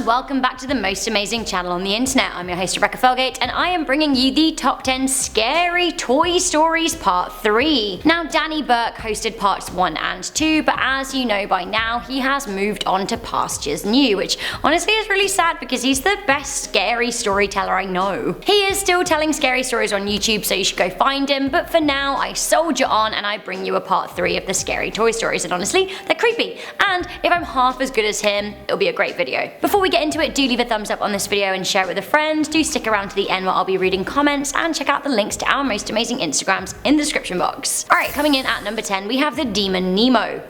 welcome back to the most amazing channel on the internet. I'm your host Rebecca Felgate and I am bringing you the top 10 scary toy stories part 3. Now Danny Burke hosted parts 1 and 2, but as you know by now he has moved on to pastures new, which honestly is really sad because he's the best scary storyteller I know. He is still telling scary stories on YouTube, so you should go find him, but for now I soldier on and I bring you a part 3 of the scary toy stories, and honestly they're creepy, and if I'm half as good as him it'll be a great video. Before we get into it, do leave a thumbs up on this video and share it with a friend. Do stick around to the end where I'll be reading comments, and check out the links to our most amazing Instagrams in the description box. Alright, coming in at number 10 we have the Demon Nemo.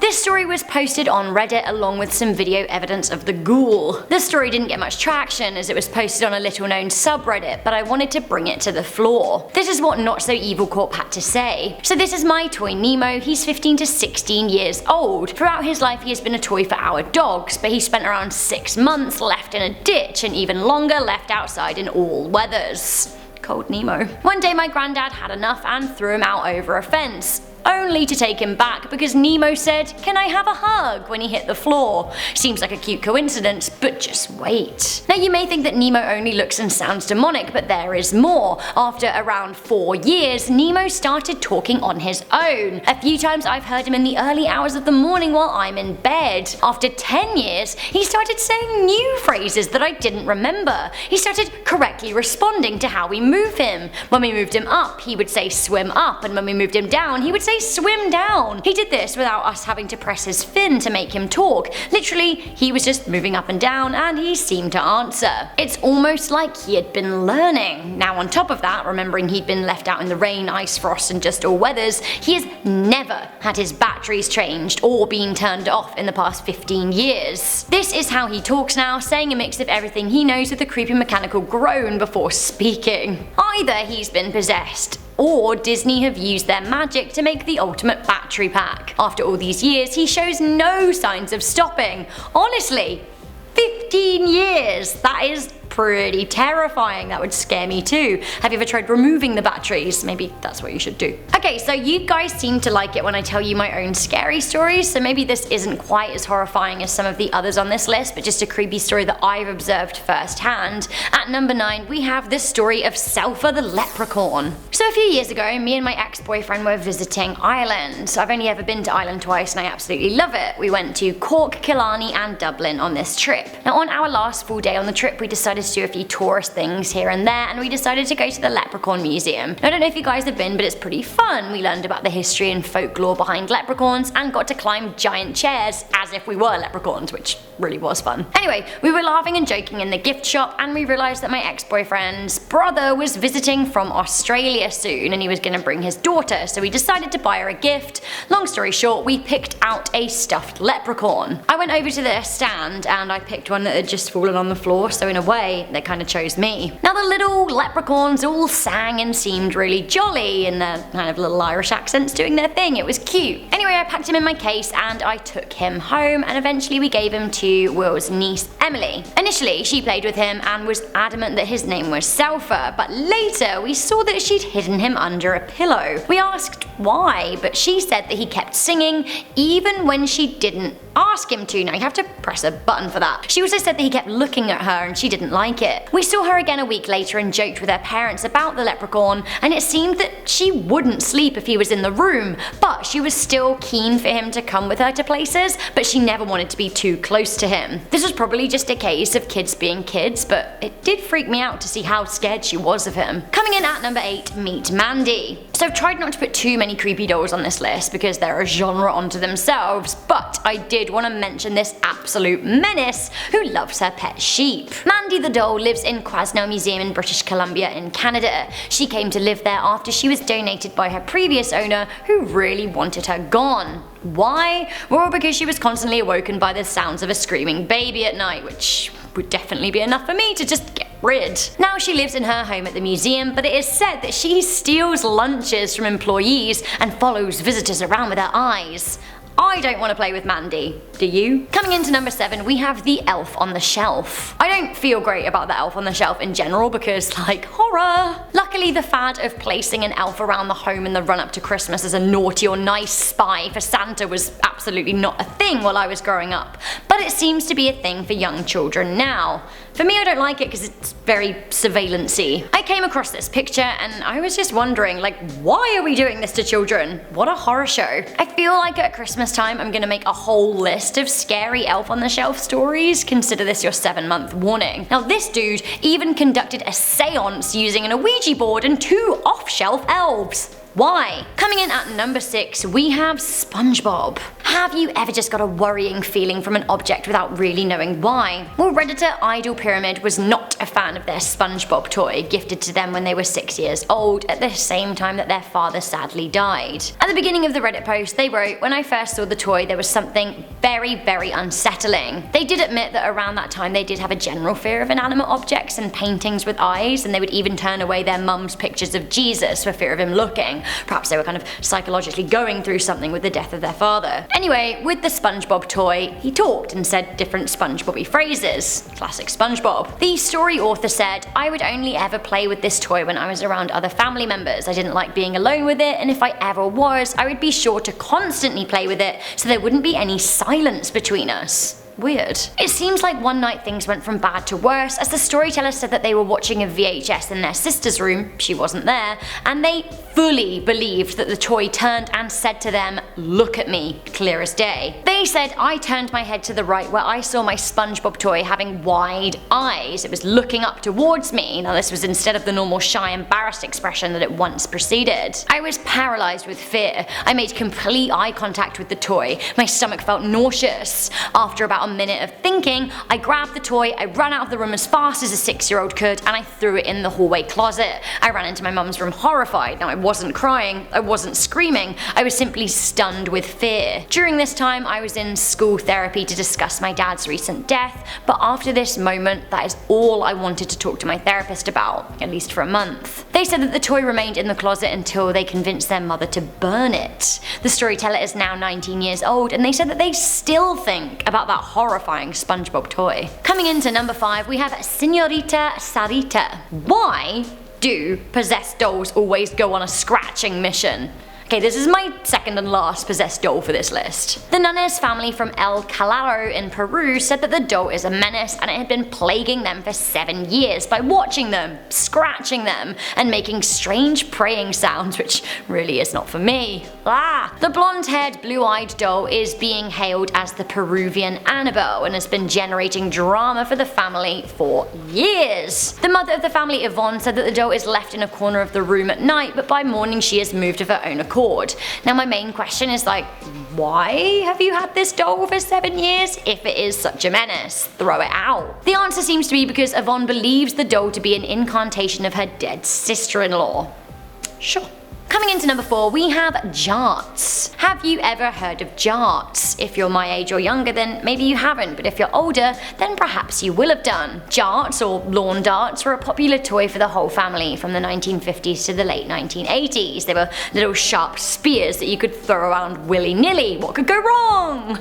This story was posted on Reddit along with some video evidence of the ghoul. The story didn't get much traction as it was posted on a little known subreddit, but I wanted to bring it to the floor. This is what Not So Evil Corp had to say. So this is my toy Nemo. He's 15 to 16 years old. Throughout his life he has been a toy for our dogs, but he spent around 6 months left in a ditch and even longer left outside in all weathers. Cold Nemo. One day my granddad had enough and threw him out over a fence, only to take him back because Nemo said, "Can I have a hug?" when he hit the floor. Seems like a cute coincidence, but just wait. Now you may think that Nemo only looks and sounds demonic, but there is more. After around 4 years, Nemo started talking on his own. A few times I've heard him in the early hours of the morning while I'm in bed. After 10 years, he started saying new phrases that I didn't remember. He started correctly responding to how we move him. When we moved him up, he would say swim up, and when we moved him down, he would say swim down. He did this without us having to press his fin to make him talk. Literally, he was just moving up and down and he seemed to answer. It's almost like he had been learning. Now on top of that, remembering he'd been left out in the rain, ice, frost and just all weathers, he has never had his batteries changed or been turned off in the past 15 years. This is how he talks now, saying a mix of everything he knows with a creepy mechanical groan before speaking. Either he's been possessed, or Disney have used their magic to make the ultimate battery pack. After all these years, he shows no signs of stopping. Honestly, 15 years, that is pretty terrifying. That would scare me too. Have you ever tried removing the batteries? Maybe that's what you should do. Okay, so you guys seem to like it when I tell you my own scary stories, so maybe this isn't quite as horrifying as some of the others on this list, but just a creepy story that I've observed firsthand. At number 9 we have the story of SELFA the leprechaun. So a few years ago, me and my ex-boyfriend were visiting Ireland. I've only ever been to Ireland twice and I absolutely love it. We went to Cork, Killarney and Dublin on this trip. Now on our last full day on the trip we decided to do a few tourist things here and there, and we decided to go to the Leprechaun Museum. Now, I don't know if you guys have been, but it's pretty fun. We learned about the history and folklore behind leprechauns and got to climb giant chairs as if we were leprechauns, which really was fun. Anyway, we were laughing and joking in the gift shop and we realised that my ex-boyfriend's brother was visiting from Australia soon and he was gonna bring his daughter, so we decided to buy her a gift. Long story short, we picked out a stuffed leprechaun. I went over to their stand and I picked one that had just fallen on the floor, so in a way they kind of chose me. Now the little leprechauns all sang and seemed really jolly in their kind of little Irish accents doing their thing. It was cute. Anyway, I packed him in my case and I took him home, and eventually we gave him to Will's niece Emily. Initially she played with him and was adamant that his name was SELFA, but later we saw that she'd hidden him under a pillow. We asked why, but she said that he kept singing even when she didn't ask him to. Now you have to press a button for that. She also said that he kept looking at her and she didn't like it. We saw her again a week later and joked with her parents about the leprechaun, and it seemed that she wouldn't sleep if he was in the room, but she was still keen for him to come with her to places, but she never wanted to be too close to him. This was probably just a case of kids being kids, but it did freak me out to see how scared she was of him. Coming in at number 8, meet Mandy. So I've tried not to put too many creepy dolls on this list because they're a genre unto themselves, but I did want to mention this absolute menace who loves her pet sheep. Mandy the doll lives in Quasno Museum in British Columbia in Canada. She came to live there after she was donated by her previous owner, who really wanted her gone. Why? Well, because she was constantly awoken by the sounds of a screaming baby at night, which would definitely be enough for me to just get rid. Now she lives in her home at the museum, but it is said that she steals lunches from employees and follows visitors around with her eyes. I don't want to play with Mandy. Do you? Coming into number 7, we have the elf on the shelf. I don't feel great about the elf on the shelf in general because, like, horror. Luckily, the fad of placing an elf around the home in the run-up to Christmas as a naughty or nice spy for Santa was absolutely not a thing while I was growing up, but it seems to be a thing for young children now. For me, I don't like it because it's very surveillance-y. I came across this picture and I was just wondering, like, why are we doing this to children? What a horror show. I feel like at Christmas time I'm gonna make a whole list of scary elf on the shelf stories. Consider this your 7-month warning. Now this dude even conducted a seance using an Ouija board and 2 off-shelf elves. Why? Coming in at number 6, we have SpongeBob. Have you ever just got a worrying feeling from an object without really knowing why? Well, Redditor Idol Pyramid was not a fan of their SpongeBob toy, gifted to them when they were 6 years old, at the same time that their father sadly died. At the beginning of the Reddit post, they wrote, "When I first saw the toy, there was something very, very unsettling." They did admit that around that time they did have a general fear of inanimate objects and paintings with eyes, and they would even turn away their mum's pictures of Jesus for fear of him looking. Perhaps they were kind of psychologically going through something with the death of their father. Anyway, with the SpongeBob toy, he talked and said different SpongeBobby phrases. Classic SpongeBob. The story author said, "I would only ever play with this toy when I was around other family members. I didn't like being alone with it, and if I ever was, I would be sure to constantly play with it so there wouldn't be any silence between us." Weird. It seems like one night things went from bad to worse, as the storyteller said that they were watching a VHS in their sister's room, she wasn't there, and they fully believed that the toy turned and said to them, "Look at me," clear as day. They said, "I turned my head to the right where I saw my SpongeBob toy having wide eyes. It was looking up towards me." Now this was instead of the normal shy, embarrassed expression that it once preceded. "I was paralyzed with fear. I made complete eye contact with the toy. My stomach felt nauseous. After about a minute of thinking, I grabbed the toy, I ran out of the room as fast as a 6-year-old could, and I threw it in the hallway closet. I ran into my mum's room horrified. Now I wasn't crying, I wasn't screaming, I was simply stunned with fear. During this time I was in school therapy to discuss my dad's recent death, but after this moment that is all I wanted to talk to my therapist about, at least for a month." They said that the toy remained in the closet until they convinced their mother to burn it. The storyteller is now 19 years old, and they said that they still think about that horrifying SpongeBob toy. Coming into number 5, we have SENORITA SARITA. Why do possessed dolls always go on a scratching mission? Okay, this is my second and last possessed doll for this list. The Nunes family from El Calaro in Peru said that the doll is a menace and it had been plaguing them for 7 years by watching them, scratching them, and making strange praying sounds, which really is not for me. Ah! The blonde-haired, blue-eyed doll is being hailed as the Peruvian Annabelle and has been generating drama for the family for years. The mother of the family, Yvonne, said that the doll is left in a corner of the room at night, but by morning she has moved of her own accord. Now my main question is like, why have you had this doll for 7 years? If it is such a menace, throw it out. The answer seems to be because Yvonne believes the doll to be an incantation of her dead sister-in-law. Sure. Coming into number 4, we have JARTS. Have you ever heard of JARTS? If you're my age or younger, then maybe you haven't, but if you're older, then perhaps you will have done. JARTS, or lawn darts, were a popular toy for the whole family from the 1950s to the late 1980s. They were little sharp spears that you could throw around willy-nilly. What could go wrong?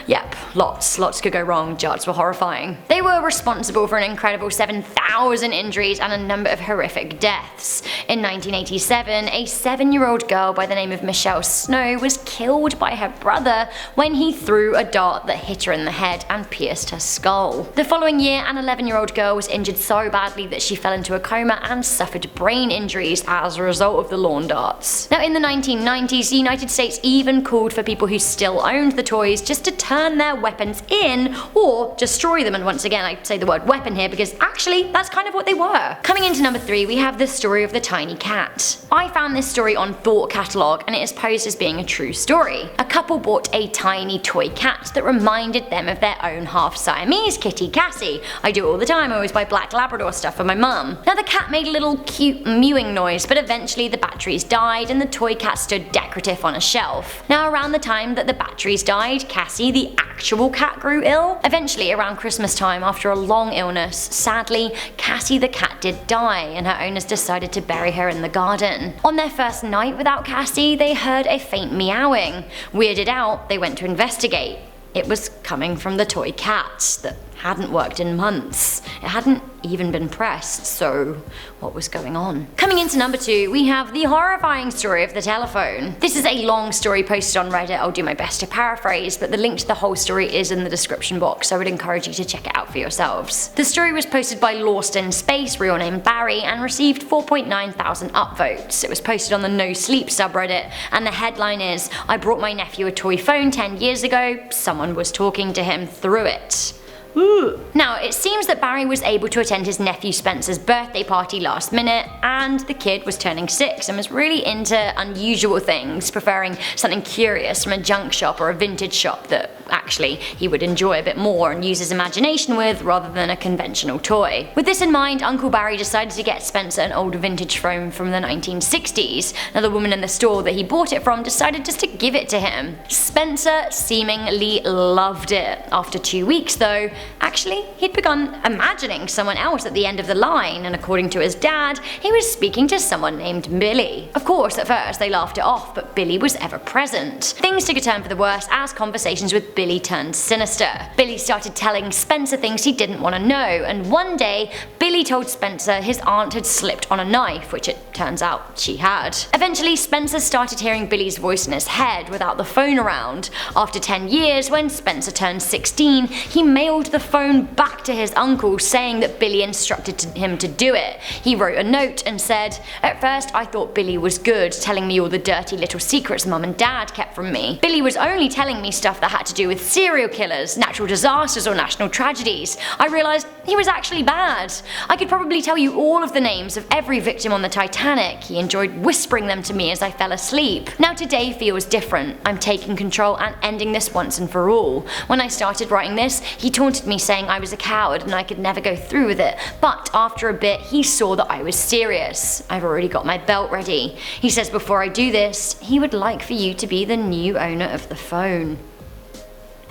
Yep, lots could go wrong. JARTS were horrifying. They were responsible for an incredible 7,000 injuries and a number of horrific deaths. In 1987, a 7-year-old girl by the name of Michelle Snow was killed by her brother when he threw a dart that hit her in the head and pierced her skull. The following year, an 11-year-old girl was injured so badly that she fell into a coma and suffered brain injuries as a result of the lawn darts. Now in the 1990s, the United States even called for people who still owned the toys just to turn their weapons in or destroy them, and once again I say the word weapon here because actually that's kind of what they were. Coming into number 3, we have the story of the tiny cat. I found this story on Thought Catalog and it is posed as being a true story. A couple bought a tiny toy cat that reminded them of their own half-Siamese kitty, Cassie. I do it all the time, I always buy black Labrador stuff for my mum. Now the cat made a little cute mewing noise, but eventually the batteries died and the toy cat stood decorative on a shelf. Now around the time that the batteries died, Cassie, the actual cat, grew ill. Eventually around Christmas time, after a long illness, sadly, Cassie the cat did die and her owners decided to bury her in the garden. On their first night without Cassie, they heard a faint meowing. Weirded out, they went to investigate. It was coming from the toy cat that hadn't worked in months. It hadn't even been pressed, so what was going on? Coming into number 2, we have the horrifying story of the telephone. This is a long story posted on Reddit. I'll do my best to paraphrase, but the link to the whole story is in the description box, so I would encourage you to check it out for yourselves. The story was posted by Lost in Space, real name Barry, and received 4.9 thousand upvotes. It was posted on the No Sleep subreddit, and the headline is, "I brought my nephew a toy phone 10 years ago, someone was talking to him through it." Ooh. Now, it seems that Barry was able to attend his nephew Spencer's birthday party last minute, and the kid was turning 6 and was really into unusual things, preferring something curious from a junk shop or a vintage shop that actually he would enjoy a bit more and use his imagination with rather than a conventional toy. With this in mind, Uncle Barry decided to get Spencer an old vintage phone from the 1960s. Now, the woman in the store that he bought it from decided just to give it to him. Spencer seemingly loved it. After 2 weeks though, actually, he'd begun imagining someone else at the end of the line, and according to his dad, he was speaking to someone named Billy. Of course, at first they laughed it off, but Billy was ever present. Things took a turn for the worse as conversations with Billy turned sinister. Billy started telling Spencer things he didn't want to know, and one day, Billy told Spencer his aunt had slipped on a knife, which it turns out she had. Eventually, Spencer started hearing Billy's voice in his head without the phone around. After 10 years, when Spencer turned 16, he mailed the phone back to his uncle saying that Billy instructed him to do it. He wrote a note and said, "At first I thought Billy was good, telling me all the dirty little secrets Mum and Dad kept from me. Billy was only telling me stuff that had to do with serial killers, natural disasters or national tragedies. I realized he was actually bad. I could probably tell you all of the names of every victim on the Titanic. He enjoyed whispering them to me as I fell asleep. Now today feels different. I'm taking control and ending this once and for all. When I started writing this, he taunted me saying I was a coward and I could never go through with it, but after a bit he saw that I was serious. I've already got my belt ready. He says before I do this, he would like for you to be the new owner of the phone."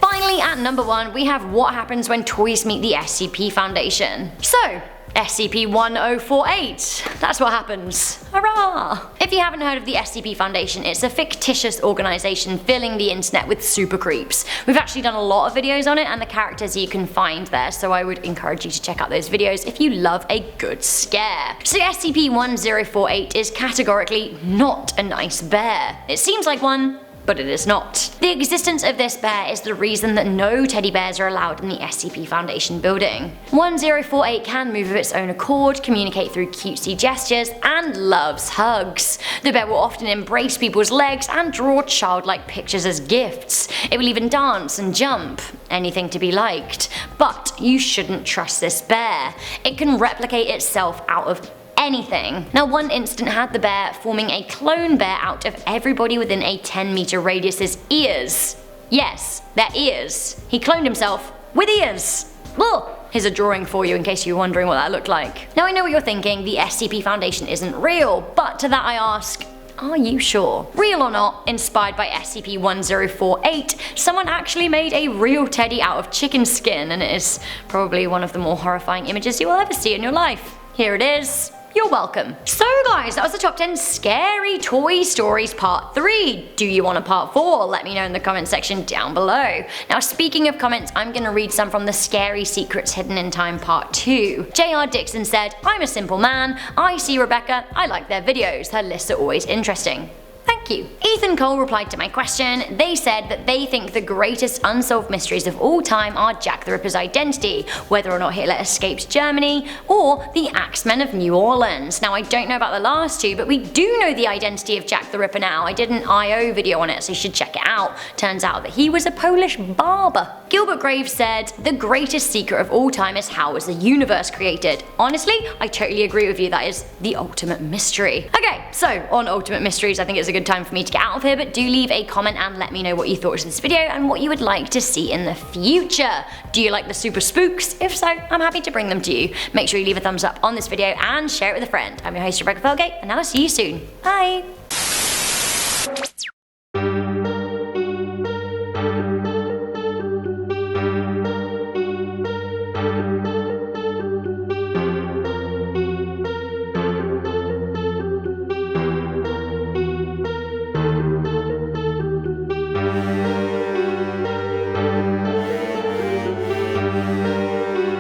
Finally, at number 1, we have what happens when toys meet the SCP Foundation. So, SCP-1048. That's what happens. Hurrah! If you haven't heard of the SCP Foundation, it's a fictitious organisation filling the internet with super creeps. We've actually done a lot of videos on it and the characters you can find there, so I would encourage you to check out those videos if you love a good scare. So SCP-1048 is categorically not a nice bear. It seems like one, but it is not. The existence of this bear is the reason that no teddy bears are allowed in the SCP Foundation building. 1048 can move of its own accord, communicate through cutesy gestures, and loves hugs. The bear will often embrace people's legs and draw childlike pictures as gifts. It will even dance and jump. Anything to be liked. But you shouldn't trust this bear. It can replicate itself out of anything. Now, one incident had the bear forming a clone bear out of everybody within a 10-meter radius's ears. Yes, their ears. He cloned himself with ears. Ugh. Here's a drawing for you in case you're wondering what that looked like. Now I know what you're thinking, the SCP Foundation isn't real, but to that I ask, are you sure? Real or not, inspired by SCP-1048, someone actually made a real teddy out of chicken skin, and it is probably one of the more horrifying images you will ever see in your life. Here it is. You're welcome. So guys, that was the top 10 scary toy stories part 3. Do you want a part 4? Let me know in the comment section down below. Now speaking of comments, I'm gonna read some from the Scary Secrets Hidden in Time part 2. JR Dixon said, "I'm a simple man. I see Rebecca. I like their videos. Her lists are always interesting." Thank you. Ethan Cole replied to my question. They said that they think the greatest unsolved mysteries of all time are Jack the Ripper's identity, whether or not Hitler escaped Germany, or the Axemen of New Orleans. Now I don't know about the last two, but we do know the identity of Jack the Ripper now. I did an IO video on it, so you should check it out. Turns out that he was a Polish barber. Gilbert Graves said, "The greatest secret of all time is how was the universe created." Honestly, I totally agree with you, that is the ultimate mystery. Okay, so on ultimate mysteries, I think it's a good time for me to get out of here, but do leave a comment and let me know what you thought of this video and what you would like to see in the future. Do you like the super spooks? If so, I'm happy to bring them to you. Make sure you leave a thumbs up on this video and share it with a friend. I'm your host Rebecca Felgate, and I'll see you soon. Bye!